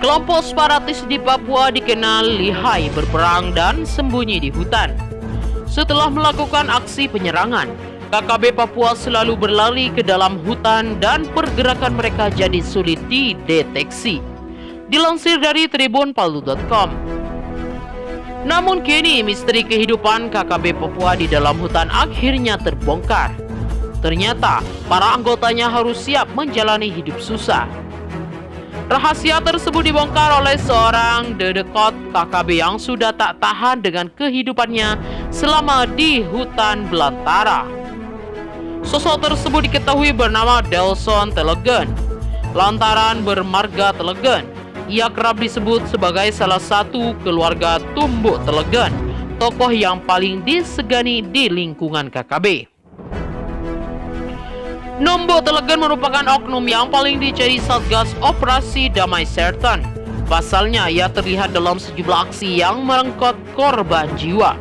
Kelompok separatis di Papua dikenal lihai berperang dan sembunyi di hutan. Setelah melakukan aksi penyerangan, KKB Papua selalu berlari ke dalam hutan dan pergerakan mereka jadi sulit dideteksi. Dilansir dari tribunpalu.com. Namun kini misteri kehidupan KKB Papua di dalam hutan akhirnya terbongkar. Ternyata para anggotanya harus siap menjalani hidup susah. Rahasia tersebut dibongkar oleh seorang dedekot KKB yang sudah tak tahan dengan kehidupannya selama di hutan belantara. Sosok tersebut diketahui bernama Delson Telegen. Lantaran bermarga Telegen, ia kerap disebut sebagai salah satu keluarga Tumbuk Telegen, tokoh yang paling disegani di lingkungan KKB. Nombok Telegen merupakan oknum yang paling dicari Satgas Operasi Damai Sertan. Pasalnya, ia terlihat dalam sejumlah aksi yang merengkot korban jiwa.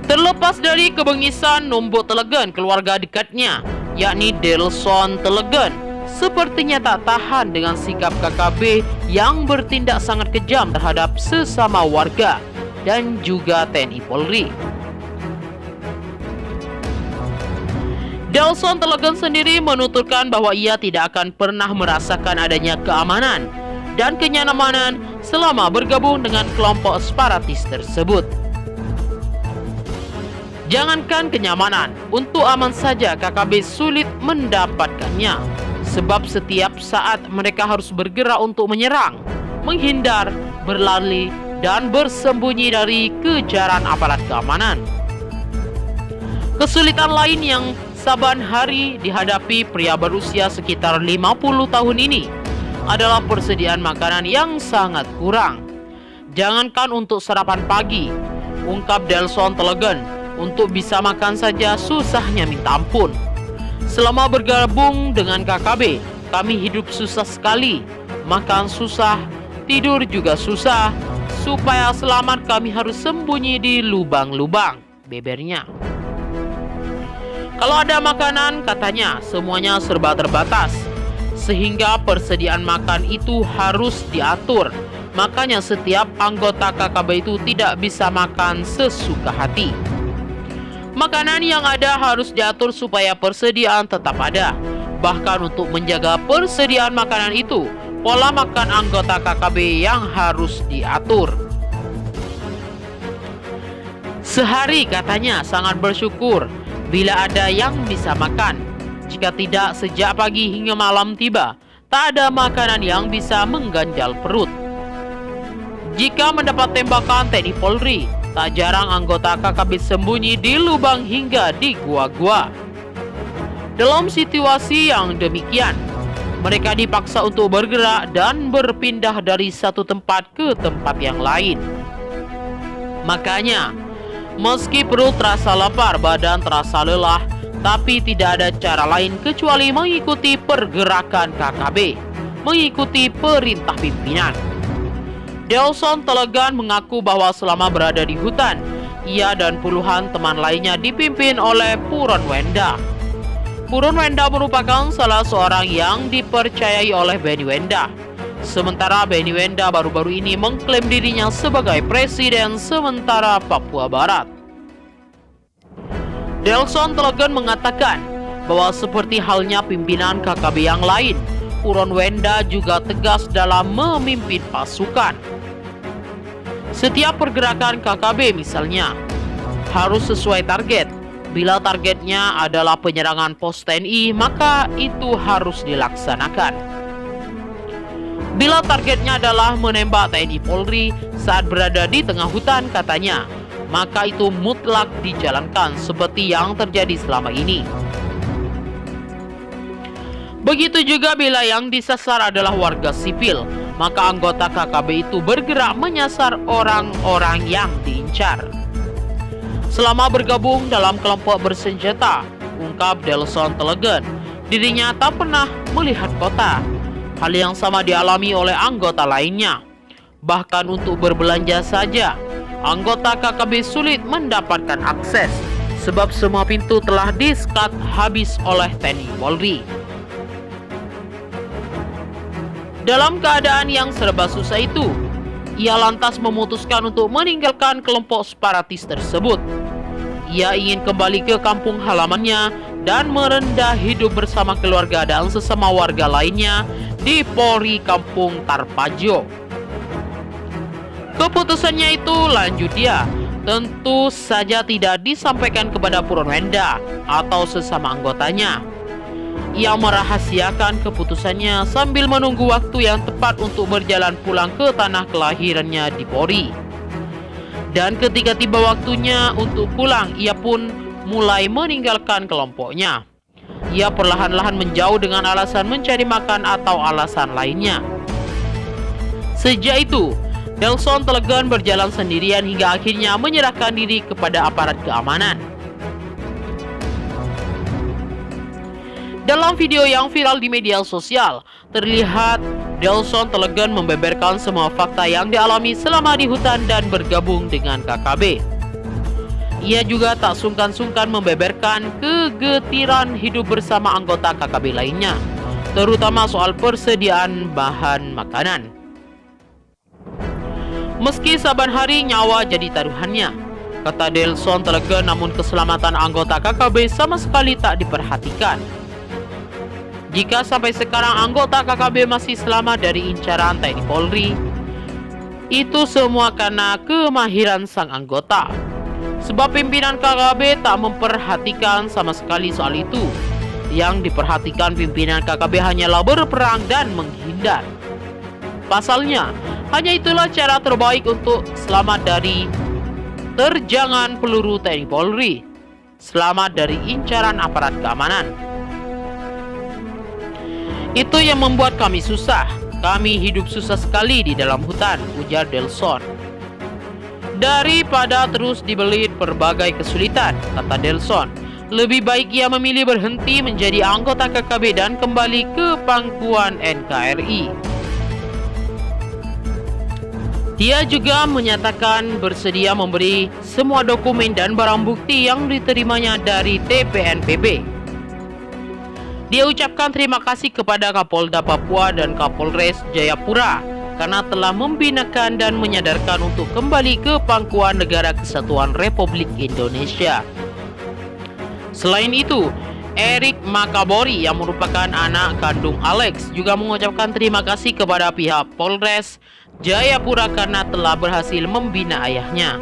Terlepas dari kebengisan Nombok Telegen, keluarga dekatnya, yakni Delson Telegen, sepertinya tak tahan dengan sikap KKB yang bertindak sangat kejam terhadap sesama warga dan juga TNI Polri. Delson Telegen sendiri menuturkan bahwa ia tidak akan pernah merasakan adanya keamanan dan kenyamanan selama bergabung dengan kelompok separatis tersebut. Jangankan kenyamanan, untuk aman saja KKB sulit mendapatkannya, sebab setiap saat mereka harus bergerak untuk menyerang, menghindar, berlari, dan bersembunyi dari kejaran aparat keamanan. Kesulitan lain yang saban hari dihadapi pria berusia sekitar 50 tahun ini adalah persediaan makanan yang sangat kurang. Jangankan untuk sarapan pagi, ungkap Delson Telegen, untuk bisa makan saja susahnya minta ampun. Selama bergabung dengan KKB, kami hidup susah sekali, makan susah, tidur juga susah. Supaya selamat kami harus sembunyi di lubang-lubang, bebernya. Kalau ada makanan, katanya semuanya serba terbatas, sehingga persediaan makan itu harus diatur. Makanya setiap anggota KKB itu tidak bisa makan sesuka hati. Makanan yang ada harus diatur supaya persediaan tetap ada. Bahkan untuk menjaga persediaan makanan itu, pola makan anggota KKB yang harus diatur. Sehari katanya sangat bersyukur bila ada yang bisa makan. Jika tidak, sejak pagi hingga malam tiba, tak ada makanan yang bisa mengganjal perut. Jika mendapat tembakan TNI Polri, tak jarang anggota KKB sembunyi di lubang hingga di gua-gua. Dalam situasi yang demikian, mereka dipaksa untuk bergerak dan berpindah dari satu tempat ke tempat yang lain. Makanya, meski perut terasa lapar, badan terasa lelah, tapi tidak ada cara lain kecuali mengikuti pergerakan KKB, mengikuti perintah pimpinan. Delson Telegen mengaku bahwa selama berada di hutan, ia dan puluhan teman lainnya dipimpin oleh Puron Wenda. Puron Wenda merupakan salah seorang yang dipercayai oleh Benny Wenda. Sementara Benny Wenda baru-baru ini mengklaim dirinya sebagai presiden sementara Papua Barat. Delson Telegen mengatakan bahwa seperti halnya pimpinan KKB yang lain, Puron Wenda juga tegas dalam memimpin pasukan. Setiap pergerakan KKB misalnya harus sesuai target. Bila targetnya adalah penyerangan pos TNI, maka itu harus dilaksanakan. Bila targetnya adalah menembak TNI Polri saat berada di tengah hutan, katanya, maka itu mutlak dijalankan seperti yang terjadi selama ini. Begitu juga bila yang disasar adalah warga sipil, maka anggota KKB itu bergerak menyasar orang-orang yang diincar. Selama bergabung dalam kelompok bersenjata, ungkap Delson Telegen, dirinya tak pernah melihat kota. Hal yang sama dialami oleh anggota lainnya. Bahkan untuk berbelanja saja, anggota KKB sulit mendapatkan akses, sebab semua pintu telah disekat habis oleh TNI Polri. Dalam keadaan yang serba susah itu, ia lantas memutuskan untuk meninggalkan kelompok separatis tersebut. Ia ingin kembali ke kampung halamannya dan merendah hidup bersama keluarga dan sesama warga lainnya di Polri Kampung Tarpajo. Keputusannya itu, lanjut dia, tentu saja tidak disampaikan kepada Purwenda atau sesama anggotanya. Ia merahasiakan keputusannya sambil menunggu waktu yang tepat untuk berjalan pulang ke tanah kelahirannya di Polri. Dan ketika tiba waktunya untuk pulang, ia pun mulai meninggalkan kelompoknya. Ia perlahan-lahan menjauh dengan alasan mencari makan atau alasan lainnya. Sejak itu, Delson Telegan berjalan sendirian hingga akhirnya menyerahkan diri kepada aparat keamanan. Dalam video yang viral di media sosial, terlihat Delson Telegan membeberkan semua fakta yang dialami selama di hutan dan bergabung dengan KKB. Ia juga tak sungkan-sungkan membeberkan kegetiran hidup bersama anggota KKB lainnya, terutama soal persediaan bahan makanan. Meski saban hari nyawa jadi taruhannya, kata Delson Telegan, namun keselamatan anggota KKB sama sekali tak diperhatikan. Jika sampai sekarang anggota KKB masih selamat dari incaran TNI Polri, itu semua karena kemahiran sang anggota. Sebab pimpinan KKB tak memperhatikan sama sekali soal itu. Yang diperhatikan pimpinan KKB hanyalah berperang dan menghindar. Pasalnya, hanya itulah cara terbaik untuk selamat dari terjangan peluru TNI Polri, selamat dari incaran aparat keamanan. Itu yang membuat kami susah. Kami hidup susah sekali di dalam hutan, ujar Delson. Daripada terus dibelit berbagai kesulitan, kata Delson, lebih baik ia memilih berhenti menjadi anggota KKB dan kembali ke pangkuan NKRI. Dia juga menyatakan bersedia memberi semua dokumen dan barang bukti yang diterimanya dari TPNPB. Dia ucapkan terima kasih kepada Kapolda Papua dan Kapolres Jayapura karena telah membinakan dan menyadarkan untuk kembali ke pangkuan Negara Kesatuan Republik Indonesia. Selain itu, Eric Makabori yang merupakan anak kandung Alex juga mengucapkan terima kasih kepada pihak Polres Jayapura karena telah berhasil membina ayahnya.